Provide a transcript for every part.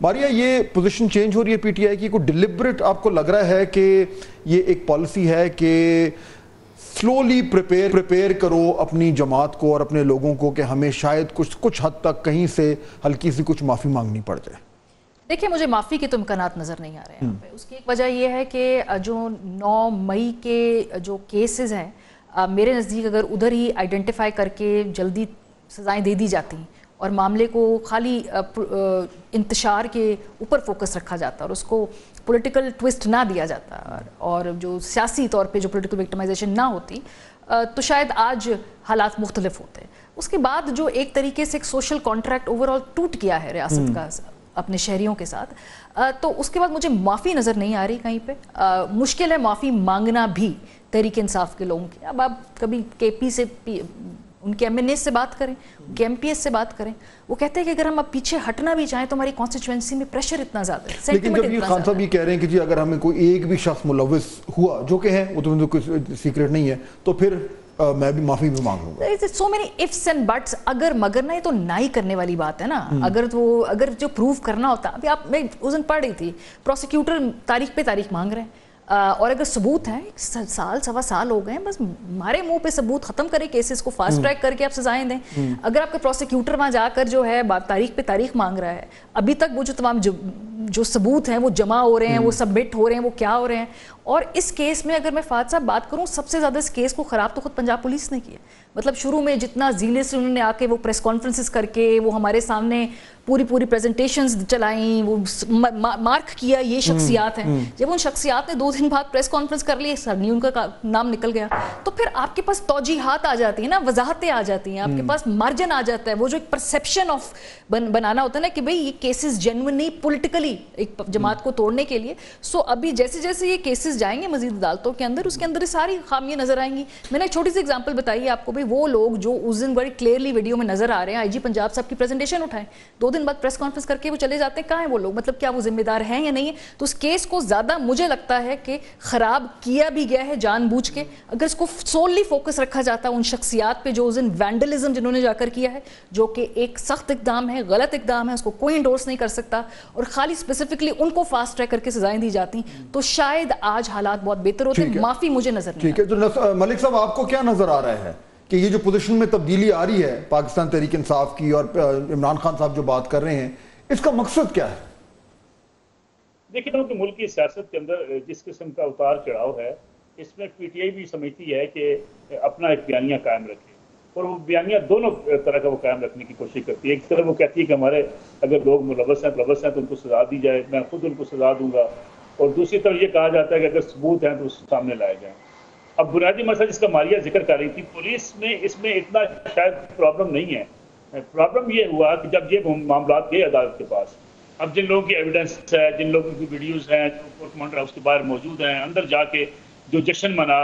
ماریا، یہ position change ہو رہی ہے پی ٹی آئی کی، کوئی ڈیلیبریٹ آپ کو لگ رہا ہے کہ یہ ایک پالیسی ہے کہ سلولی پریپیئر کرو اپنی جماعت کو اور اپنے لوگوں کو کہ ہمیں شاید کچھ حد تک کہیں سے ہلکی سی کچھ معافی مانگنی پڑ جائے؟ دیکھیں، مجھے معافی کے تو امکانات نظر نہیں آ رہے ہیں یہاں پہ. اس کی ایک وجہ یہ ہے کہ جو 9 مئی کے جو کیسز ہیں میرے نزدیک اگر ادھر ہی آئیڈینٹیفائی کر کے جلدی سزائیں دے دی جاتی ہیں اور معاملے کو خالی انتشار کے اوپر فوکس رکھا جاتا اور اس کو پولیٹیکل ٹوسٹ نہ دیا جاتا اور جو سیاسی طور پہ جو پولیٹیکل وکٹمائزیشن نہ ہوتی تو شاید آج حالات مختلف ہوتے. اس کے بعد جو ایک طریقے سے ایک سوشل کانٹریکٹ اوور آل ٹوٹ گیا ہے ریاست کا اپنے شہریوں کے ساتھ، تو اس کے بعد مجھے معافی نظر نہیں آ رہی کہیں پہ. مشکل ہے معافی مانگنا بھی تحریک انصاف کے لوگوں کی. اب آپ کبھی کے پی سے ان کے ایم این اے سے بات کریں، ان کے ایم پی ایس سے بات کریں، وہ کہتے ہیں کہ اگر ہم اب پیچھے ہٹنا بھی چاہیں تو ہماری کانسٹیچوئنسی میں پریشر اتنا زیادہ ہے. لیکن جب یہ خان صاحب یہ کہہ رہے ہیں کہ جی اگر ہمیں کوئی ایک بھی شخص ملوث ہوا، جو کہ ہے وہ تو کوئی سیکریٹ نہیں ہے، تو پھر میں بھی معافی بھی مانگ لوں گا. So many ifs and buts. اگر مگر نہ، یہ تو نہ ہی کرنے والی بات ہے نا. اگر جو پروف کرنا ہوتا، ابھی میں اس دن پڑھ رہی تھی، پروسیکیوٹر تاریخ پہ تاریخ مانگ رہے ہیں اور اگر ثبوت ہیں، سال سوا سال ہو گئے ہیں، بس ہمارے منہ پہ ثبوت ختم کریں کیسز کو، فاسٹ ٹریک کر کے آپ سزائیں دیں. اگر آپ کا پروسیکیوٹر وہاں جا کر جو ہے تاریخ پہ تاریخ مانگ رہا ہے، ابھی تک وہ جو تمام جو ثبوت ہیں وہ جمع ہو رہے ہیں، وہ سبمٹ ہو رہے ہیں، وہ کیا ہو رہے ہیں. اور اس کیس میں اگر میں فہد صاحب بات کروں، سب سے زیادہ اس کیس کو خراب تو خود پنجاب پولیس نے کیا. مطلب شروع میں جتنا زیلس انہوں نے آ کے وہ پریس کانفرنسز کر کے وہ ہمارے سامنے پوری پریزنٹیشنز چلائیں، وہ مارک کیا یہ شخصیات ہیں. جب ان شخصیات نے 2 دن بعد پریس کانفرنس کر لی، سر نہیں ان کا نام نکل گیا، تو پھر آپ کے پاس توجیحات آ جاتی ہیں نا، وضاحتیں آ جاتی ہیں، آپ کے پاس مارجن آ جاتا ہے. وہ جو ایک پرسیپشن آف بنانا ہوتا ہے نا کہ بھئی یہ کیسز جینوئن نہیں، پولیٹیکلی ایک جماعت کو توڑنے کے لیے. سو ابھی جیسے جیسے یہ کیسز جائیں گے مزید عدالتوں کے اندر، اس کے اندر ساری خامیاں نظر آئیں گی. میں نے ایک چھوٹی سی ایگزامپل بتائی ہے آپ کو، بھئی وہ لوگ جو اس دن بڑی کلیئرلی ویڈیو میں نظر آ رہے ہیں، آئی جی پنجاب صاحب کی پریزنٹیشن اٹھائیں، 2 دن بعد پریس کانفرنس کر کے وہ چلے جاتے ہیں. کہاں ہیں وہ لوگ؟ مطلب کیا وہ ذمہ دار ہیں یا نہیں ہے؟ تو اس کیس کو زیادہ مجھے لگتا ہے کہ خراب کیا بھی گیا ہے جان بوجھ کے. اگر اس کو سوللی فوکس رکھا جاتا ان شخصیات پہ جو اس دن وینڈلزم جنہوں نے جا کر کیا ہے، جو کہ ایک سخت اقدام ہے، غلط اقدام ہے، اس کو کوئی انڈورس نہیں کر سکتا، اور خالی اسپیسیفکلی ان کو فاسٹ ٹریک کر کے سزائیں دی جاتی، تو شاید آج حالات بہت بہتر ہوتے. معافی مجھے نظر نہیں. ٹھیک ہے، تو ملک صاحب آپ کو کیا نظر آ رہا ہے کہ یہ جو پوزیشن میں تبدیلی آ رہی ہے پاکستان تحریک انصاف کی اور عمران خان صاحب جو بات کر رہے ہیں، اس کا مقصد کیا ہے؟ دیکھیں کہ ملک کی سیاست کے اندر جس قسم کا اتار چڑھاؤ ہے، اس میں پی ٹی آئی بھی سمجھتی ہے کہ اپنا ایک بیانیہ قائم رکھے، اور وہ بیانیہ دونوں طرح کا وہ قائم رکھنے کی کوشش کرتی ہے. ایک طرف وہ کہتی ہے کہ ہمارے اگر لوگ ملوث ہیں تو ان کو سزا دی جائے، میں خود ان کو سزا دوں گا، اور دوسری طرف یہ کہا جاتا ہے کہ اگر ثبوت ہیں تو اس سامنے لائے جائیں. اب بنیادی مسئلہ جس کا ماریہ ذکر کر رہی تھی، پولیس میں اس میں اتنا شاید پرابلم نہیں ہے. پرابلم یہ ہوا کہ جب یہ معاملات گئے عدالت کے پاس، اب جن لوگوں کی ایویڈنس ہے، جن لوگوں کی ویڈیوز ہیں جو کورٹ کمانڈر ہاؤس کے باہر موجود ہیں، اندر جا کے جو جشن منا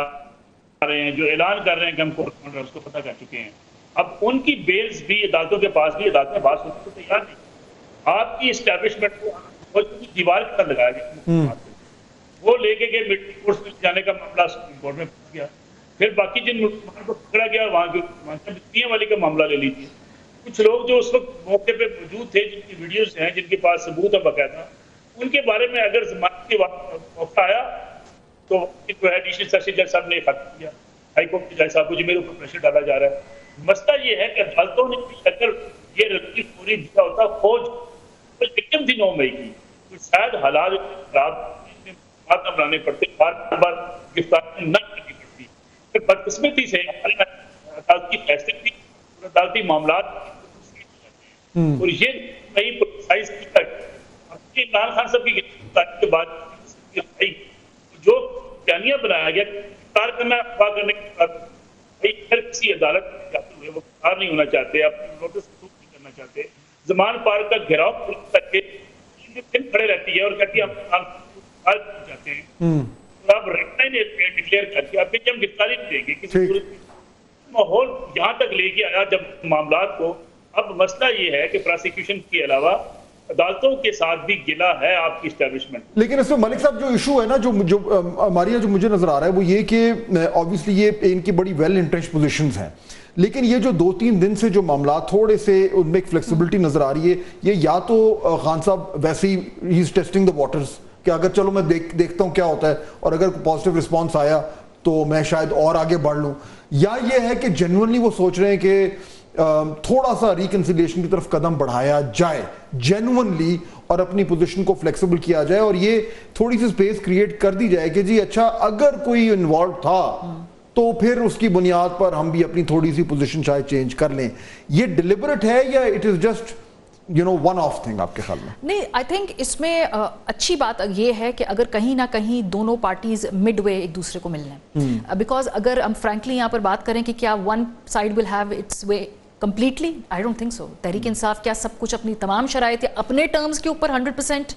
رہے ہیں، جو اعلان کر رہے ہیں کہ ہم کورٹ کمانڈر ہاؤس کو فتح کر چکے ہیں، اب ان کی بیلز بھی عدالتوں کے پاس بھی عدالتیں بات ہونے کو تیار نہیں. آپ کی اسٹیبلشمنٹ کو دیوار کے ساتھ لگایا گیا، وہ لے کے گئے ملٹری کورٹس میں جانے کا معاملہ سپریم کورٹ میں پہنچ گیا. پھر باقی جن مسلمانوں کو پکڑا گیا وہاں کے والی کا معاملہ لے لیجیے. کچھ لوگ جو اس وقت موقع پہ موجود تھے، جن کی ویڈیوز ہیں، جن کے پاس ثبوت ہے باقاعدہ، ان کے بارے میں اگر ضمانت کے موقع آیا تو ایڈیشنل سیشن جج صاحب نے ختم کیا. ہائی کورٹ کے جج صاحب کو جی میرے اوپر پریشر ڈالا جا رہا ہے. مسئلہ یہ ہے کہ عدالتوں نے اگر یہ ریلیف پوری دیا ہوتا، فوج وکٹم تھی 9 مئی کی، تو شاید حالات خراب بنانے پڑتے، بار بار گرفتاری نہ کرنی پڑتی. پھر بدقسمتی سے عدالتی فیصلے کی عدالتی معاملات اور یہ نئی پولیسائز کی عمران خان صاحب کی گرفتاری کے بعد جو بیانیہ بنایا گیا گرفتار کرنا اغوا کرنے کے بعد، اگر کسی عدالت میں جاتے ہوئے وہ گرفتار نہیں ہونا چاہتے، اپنی نوٹس پروف نہیں کرنا چاہتے، زمان پارک کا گھیراؤ کر کے کھڑے رہتی ہے اور کہتی ہے ہم چاہتے ہیں، اور آپ ڈکلیئر کر کے اب ہم گرفتاری نہیں دیں گے کسی صورت میں. ماحول یہاں تک لے کے آیا جب معاملات کو. اب مسئلہ یہ ہے کہ پراسیکیوشن کے علاوہ عدالتوں کے ساتھ بھی گلا ہے آپ کی اسٹیبلشمنٹ. لیکن اس میں ملک صاحب جو ایشو ہے نا جو ہمارے یہاں جو مجھے نظر آ رہا ہے وہ یہ کہ آبویسلی یہ ان کی بڑی ویل انٹرنچ پوزیشنز ہیں، لیکن یہ جو 2-3 دن سے جو معاملات تھوڑے سے ان میں ایک فلیکسیبلٹی نظر آ رہی ہے، یہ یا تو خان صاحب ویسے ہی از ٹیسٹنگ دا واٹرز کہ اگر چلو میں دیکھتا ہوں کیا ہوتا ہے اور اگر پازیٹیو رسپانس آیا تو میں شاید اور آگے بڑھ لوں، یا یہ ہے کہ جینوئنلی وہ سوچ رہے ہیں کہ تھوڑا سا ریکنسیلیشن کی طرف قدم بڑھایا جائے جینوئنلی اور اپنی پوزیشن کو فلیکسیبل کیا جائے اور یہ تھوڑی سی سپیس کریٹ کر دی جائے کہ جی اچھا اگر کوئی انوالو تھا تو پھر اس کی بنیاد پر ہم بھی اپنی تھوڑی سی پوزیشن شاید چینج کر لیں. یہ ڈیلیبریٹ ہے یا it is just one of thing آپ کے خیال میں؟ نہیں، آئی تھنک اس میں اچھی بات یہ ہے کہ اگر کہیں نہ کہیں دونوں پارٹیز مڈ وے ایک دوسرے کو مل لیں، بیکاز اگر ہم فرینکلی یہاں پر بات کریں کہ کیا one side will have its way completely, I don't think so. Tehreek Insaf کیا سب کچھ اپنی تمام شرائط اپنے ٹرمز کے اوپر 100%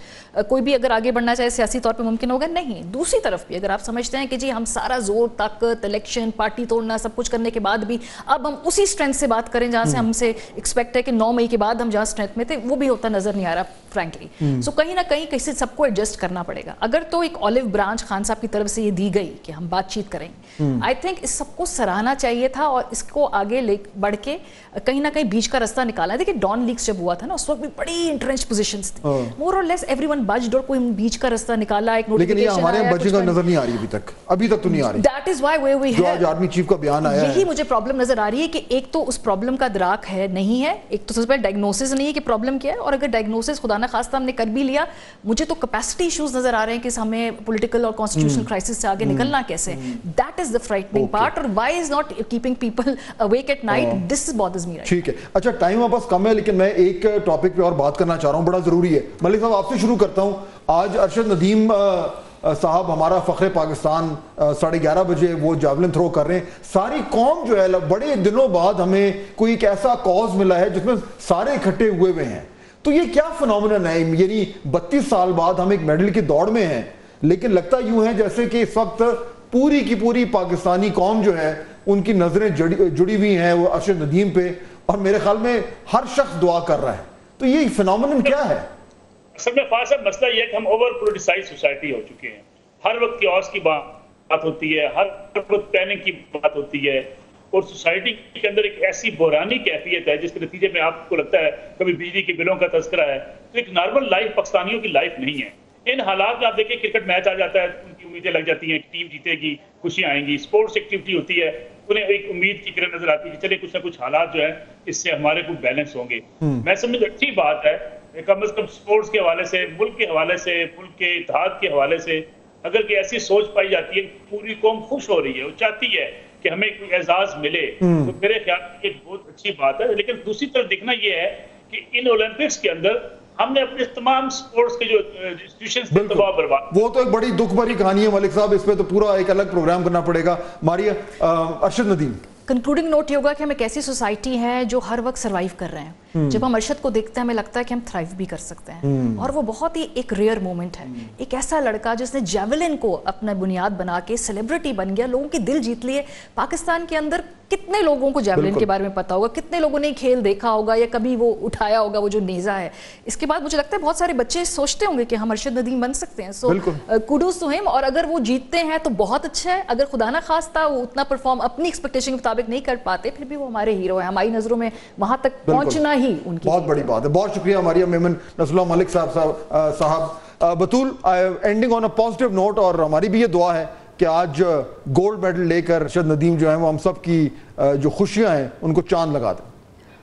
کوئی بھی اگر آگے بڑھنا چاہے سیاسی طور پہ ممکن ہوگا؟ نہیں. دوسری طرف بھی اگر آپ سمجھتے ہیں کہ جی ہم سارا زور طاقت الیکشن پارٹی توڑنا سب کچھ کرنے کے بعد بھی اب ہم اسی اسٹرینتھ سے بات کریں جہاں سے ہم سے ایکسپیکٹ ہے کہ 9 مئی کے بعد ہم جہاں اسٹرینتھ میں تھے، وہ بھی ہوتا نظر نہیں آ رہا فرینکلی. سو کہیں نہ کہیں کسی سب کو ایڈجسٹ کرنا پڑے گا. اگر تو ایک آلیو برانچ خان صاحب کی طرف سے یہ دی گئی کہ ہم بات چیت کریں، آئی تھنک اس سب کو سراہنا چاہیے تھا اور اس کو آگے لے بڑھ کے کہیں نہ کہیں بیچ کا راستہ نکالا. دیکھیں ڈان لیکس جب ہوا تھا نا اس وقت بھی بڑی انٹرنچ پوزیشنز تھی، مور اور لیس ایوری ون بجڈ اور کوئی بیچ کا راستہ نکالا. ایک لیکن یہ ہمارے یہاں بچے کا نظر نہیں آ رہی ابھی تک تو نہیں آ رہی. That is why where we جو آج آرمی چیف کا بیان آیا ہے، یہی مجھے پرابلم نظر آ رہی ہے کہ ایک تو اس پرابلم کا ادراک ہے نہیں ہے، ایک تو سب سے پہلے ڈائگنوسس نہیں ہے کہ پرابلم کیا ہے، اور اگر ڈائگنوسس خدا نہ خواستہ ہم نے کر بھی لیا، مجھے تو کیپیسٹی ایشوز نظر آ رہے ہیں کہ ہمیں پولیٹیکل اور کانسٹیٹیوشنل کرائسس سے آگے نکلنا کیسے. That is the frightening part. اور why is not keeping people awake at night, this bothers me. ٹھیک ہے، اچھا ٹائم آپ پاس کم ہے لیکن میں ایک ٹاپک پہ اور بات کرنا چاہ رہا ہوں، بڑا ضروری ہے. ملک صاحب آپ سے شروع کرتا ہوں. آج ارشد ندیم صاحب ہمارا فخر پاکستان 11:30 بجے وہ جاولن تھرو کر رہے ہیں. ساری قوم جو ہے بڑے دنوں بعد ہمیں کوئی ایک ایسا کاز ملا ہے جس میں سارے اکٹھے ہوئے ہیں. تو یہ کیا فنومینن ہے؟ یعنی 32 سال بعد ہم ایک میڈل کی دوڑ میں ہیں، لیکن لگتا یوں ہے جیسے کہ اس وقت پوری کی پوری پاکستانی قوم جو ہے ان کی نظریں جڑی ہوئی ہیں وہ ارشد ندیم پہ، اور میرے خیال میں ہر شخص دعا کر رہا ہے. تو یہ فنومینن کیا ہے؟ اصل میں فاضل مسئلہ یہ ہے کہ ہم اوور پولیٹیسائز سوسائٹی ہو چکے ہیں. ہر وقت کیوس کی بات ہوتی ہے، ہر وقت پلاننگ کی بات ہوتی ہے، اور سوسائٹی کے اندر ایک ایسی بحرانی کیفیت ہے جس کے نتیجے میں آپ کو لگتا ہے کبھی بجلی کے بلوں کا تذکرہ ہے. تو ایک نارمل لائف پاکستانیوں کی لائف نہیں ہے. ان حالات میں آپ دیکھیں کرکٹ میچ آ جاتا ہے، ان کی امیدیں لگ جاتی ہیں کہ ٹیم جیتے گی، خوشیاں آئیں گی. اسپورٹس ایکٹیویٹی ہوتی ہے، انہیں ایک امید کی کرن نظر آتی ہے کہ چلے کچھ نہ کچھ حالات جو ہے اس سے ہمارے کو بیلنس ہوں گے. میں سمجھتا ہوں اچھی بات ہے کم از کم اسپورٹس کے حوالے سے، ملک کے حوالے سے، ملک کے اتحاد کے حوالے سے اگر کہ ایسی سوچ پائی جاتی ہے، پوری قوم خوش ہو رہی ہے، وہ چاہتی ہے کہ ہمیں کوئی اعزاز ملے، تو میرے خیال میں ایک بہت اچھی بات ہے. لیکن دوسری طرف دیکھنا یہ ہے کہ ان اولمپکس کے اندر ہم نے اپنے تمام سپورٹس کے جو انسٹیٹیوشنز تھے تباہ برباد. وہ تو ایک بڑی دکھ بھری کہانی ہے ملک صاحب، اس پہ تو پورا ایک الگ پروگرام کرنا پڑے گا. ماریا، ارشد ندیم کنکلوڈنگ نوٹ یہ ہوگا کہ ہم ایک ایسی سوسائٹی ہے جو ہر وقت سروائیو کر رہے ہیں. جب ہم ارشد کو دیکھتے ہیں ہمیں لگتا ہے کہ ہم تھرائیو بھی کر سکتے ہیں، اور وہ بہت ہی ایک ریئر مومنٹ ہے. ایک ایسا لڑکا جس نے جیولن کو اپنا بنیاد بنا کے سیلیبریٹی بن گیا، لوگوں کے دل جیت لیے. پاکستان کے اندر کتنے لوگوں کو جیولن کے بارے میں پتا ہوگا، کتنے لوگوں نے کھیل دیکھا ہوگا یا کبھی وہ اٹھایا ہوگا وہ جو نیزہ ہے. اس کے بعد مجھے لگتا ہے بہت سارے بچے سوچتے ہوں گے کہ ہم ارشد ندیم بن سکتے ہیں. سو کوڈوز ٹو ہم. اور اگر وہ جیتتے ہیں تو بہت اچھا ہے. اگر خدا نہ خواستہ وہ اتنا پرفارم اپنی ایکسپیکٹیشن کے مطابق نہیں کر پاتے، پھر بھی وہ ہمارے ہیرو ہیں. ہماری نظروں میں وہاں تک پہنچنا ہی ان کی بہت بڑی بات ہے. بہت شکریہ ماریا میمن، نصر اللہ ملک صاحب. بطول، ending on a positive note, اور ہماری بھی یہ دعا ہے کہ آج گولڈ میڈل لے کر ارشد ندیم جو ہیں وہ ہم سب کی جو خوشیاں ہیں ان کو چاند لگا دیں.